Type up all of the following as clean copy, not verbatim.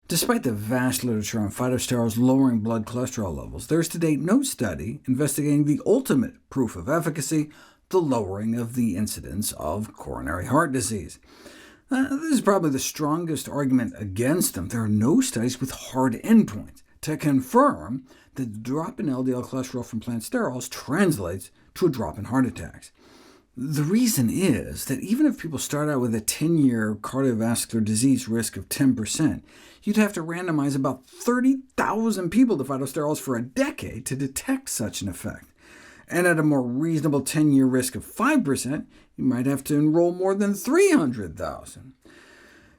Despite the vast literature on phytosterols lowering blood cholesterol levels, there is to date no study investigating the ultimate proof of efficacy, the lowering of the incidence of coronary heart disease. This is probably the strongest argument against them. There are no studies with hard endpoints to confirm that the drop in LDL cholesterol from plant sterols translates to a drop in heart attacks. The reason is that even if people start out with a 10-year cardiovascular disease risk of 10%, you'd have to randomize about 30,000 people to phytosterols for a decade to detect such an effect. And at a more reasonable 10-year risk of 5%, you might have to enroll more than 300,000.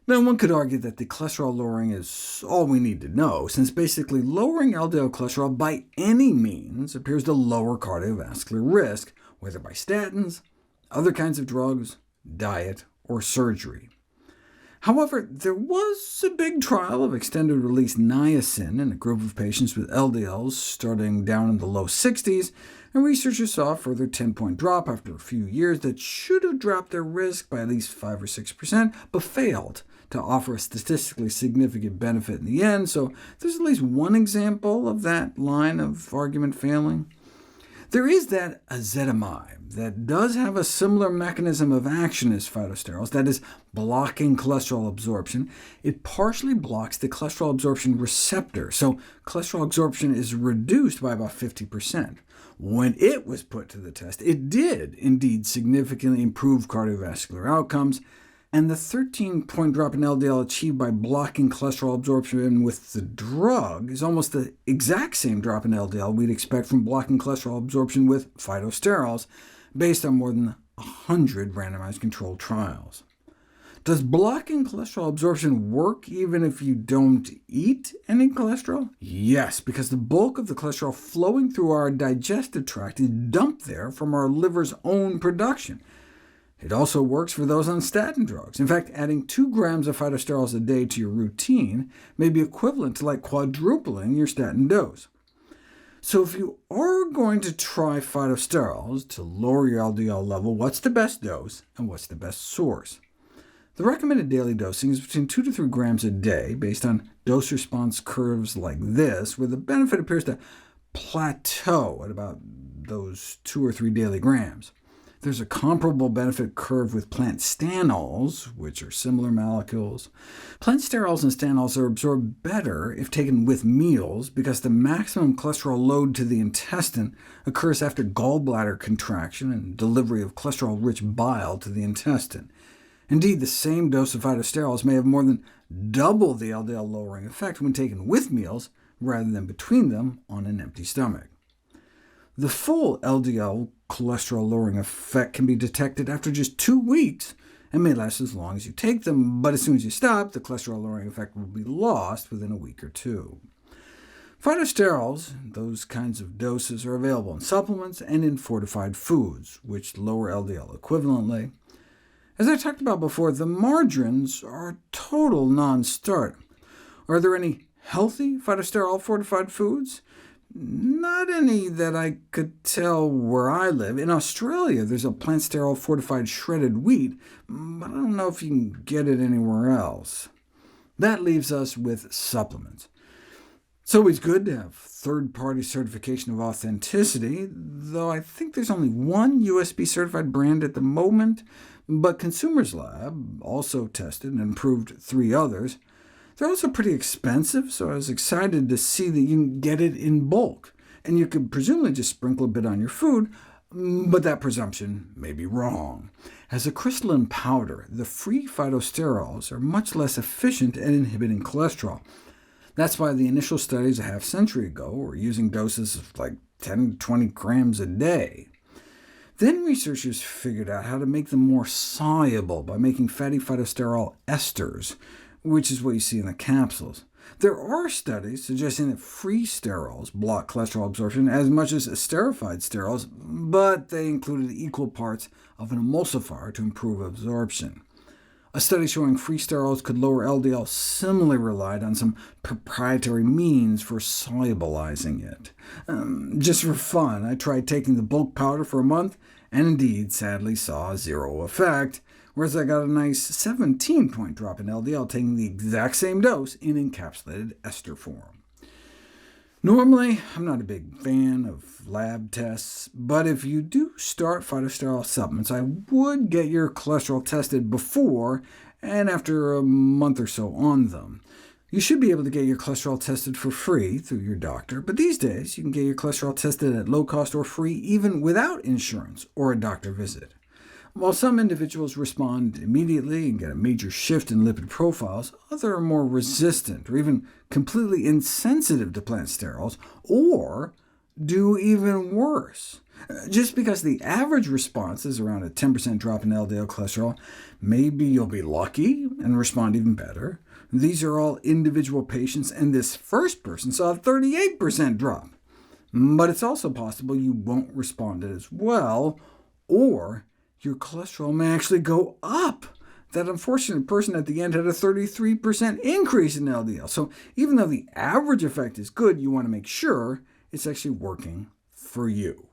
Now, one could argue that the cholesterol lowering is all we need to know, since basically lowering LDL cholesterol by any means appears to lower cardiovascular risk, whether by statins, other kinds of drugs, diet, or surgery. However, there was a big trial of extended-release niacin in a group of patients with LDLs starting down in the low 60s, and researchers saw a further 10-point drop after a few years that should have dropped their risk by at least 5 or 6%, but failed to offer a statistically significant benefit in the end, so there's at least one example of that line of argument failing. There is that ezetimibe that does have a similar mechanism of action as phytosterols, that is, blocking cholesterol absorption. It partially blocks the cholesterol absorption receptor, so cholesterol absorption is reduced by about 50%. When it was put to the test, it did indeed significantly improve cardiovascular outcomes, and the 13-point drop in LDL achieved by blocking cholesterol absorption with the drug is almost the exact same drop in LDL we'd expect from blocking cholesterol absorption with phytosterols, based on more than 100 randomized controlled trials. Does blocking cholesterol absorption work even if you don't eat any cholesterol? Yes, because the bulk of the cholesterol flowing through our digestive tract is dumped there from our liver's own production. It also works for those on statin drugs. In fact, adding 2 grams of phytosterols a day to your routine may be equivalent to quadrupling your statin dose. So if you are going to try phytosterols to lower your LDL level, what's the best dose, and what's the best source? The recommended daily dosing is between 2 to 3 grams a day, based on dose-response curves like this, where the benefit appears to plateau at about those 2 or 3 daily grams. There's a comparable benefit curve with plant stanols, which are similar molecules. Plant sterols and stanols are absorbed better if taken with meals, because the maximum cholesterol load to the intestine occurs after gallbladder contraction and delivery of cholesterol-rich bile to the intestine. Indeed, the same dose of phytosterols may have more than double the LDL-lowering effect when taken with meals, rather than between them on an empty stomach. The full LDL cholesterol-lowering effect can be detected after just 2 weeks, and may last as long as you take them, but as soon as you stop, the cholesterol-lowering effect will be lost within a week or 2. Phytosterols, those kinds of doses, are available in supplements and in fortified foods, which lower LDL equivalently. As I talked about before, the margarines are a total non-starter. Are there any healthy phytosterol fortified foods? Not any that I could tell where I live. In Australia, there's a plant sterol fortified shredded wheat, but I don't know if you can get it anywhere else. That leaves us with supplements. It's always good to have third-party certification of authenticity, though I think there's only one USB-certified brand at the moment, but Consumers Lab also tested and improved 3 others. They're also pretty expensive, so I was excited to see that you can get it in bulk, and you could presumably just sprinkle a bit on your food, but that presumption may be wrong. As a crystalline powder, the free phytosterols are much less efficient at inhibiting cholesterol. That's why the initial studies a half-century ago were using doses of 10 to 20 grams a day. Then researchers figured out how to make them more soluble by making fatty phytosterol esters, which is what you see in the capsules. There are studies suggesting that free sterols block cholesterol absorption as much as esterified sterols, but they included equal parts of an emulsifier to improve absorption. A study showing free sterols could lower LDL similarly relied on some proprietary means for solubilizing it. Just for fun, I tried taking the bulk powder for a month, and indeed sadly saw 0 effect, whereas I got a nice 17-point drop in LDL taking the exact same dose in encapsulated ester form. Normally, I'm not a big fan of lab tests, but if you do start phytosterol supplements, I would get your cholesterol tested before and after a month or so on them. You should be able to get your cholesterol tested for free through your doctor, but these days you can get your cholesterol tested at low cost or free even without insurance or a doctor visit. While some individuals respond immediately and get a major shift in lipid profiles, others are more resistant or even completely insensitive to plant sterols, or do even worse. Just because the average response is around a 10% drop in LDL cholesterol, maybe you'll be lucky and respond even better. These are all individual patients, and this first person saw a 38% drop. But it's also possible you won't respond as well, or your cholesterol may actually go up. That unfortunate person at the end had a 33% increase in LDL. So even though the average effect is good, you want to make sure it's actually working for you.